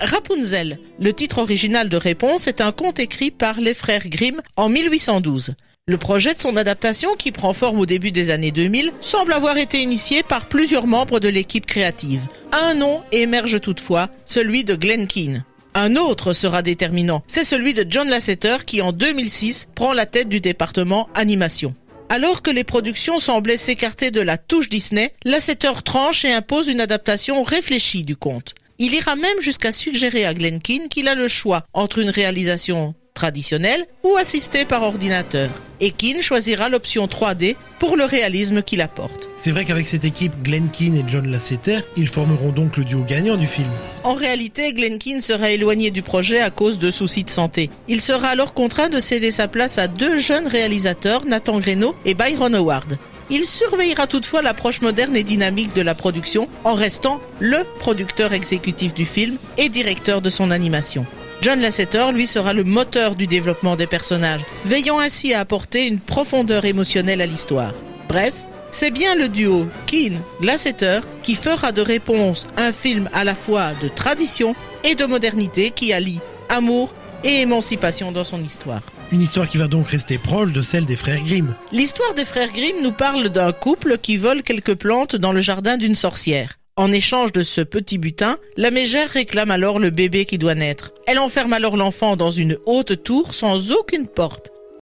Rapunzel, le titre original de Réponse, est un conte écrit par les frères Grimm en 1812. Le projet de son adaptation, qui prend forme au début des années 2000, semble avoir été initié par plusieurs membres de l'équipe créative. Un nom émerge toutefois, celui de Glen Keane. Un autre sera déterminant, c'est celui de John Lasseter qui en 2006 prend la tête du département animation. Alors que les productions semblaient s'écarter de la touche Disney, Lasseter tranche et impose une adaptation réfléchie du conte. Il ira même jusqu'à suggérer à Glen Keane qu'il a le choix entre une réalisation traditionnelle ou assistée par ordinateur. Et Keane choisira l'option 3D pour le réalisme qu'il apporte. C'est vrai qu'avec cette équipe, Glen Keane et John Lasseter, ils formeront donc le duo gagnant du film. En réalité, Glen Keane sera éloigné du projet à cause de soucis de santé. Il sera alors contraint de céder sa place à deux jeunes réalisateurs, Nathan Greno et Byron Howard. Il surveillera toutefois l'approche moderne et dynamique de la production en restant le producteur exécutif du film et directeur de son animation. John Lasseter, lui, sera le moteur du développement des personnages, veillant ainsi à apporter une profondeur émotionnelle à l'histoire. Bref, c'est bien le duo Keane-Lasseter qui fera de Réponse un film à la fois de tradition et de modernité qui allie amour et émancipation dans son histoire. Une histoire qui va donc rester proche de celle des frères Grimm. L'histoire des frères Grimm nous parle d'un couple qui vole quelques plantes dans le jardin d'une sorcière. En échange de ce petit butin, la mégère réclame alors le bébé qui doit naître. Elle enferme alors l'enfant dans une haute tour sans aucune porte.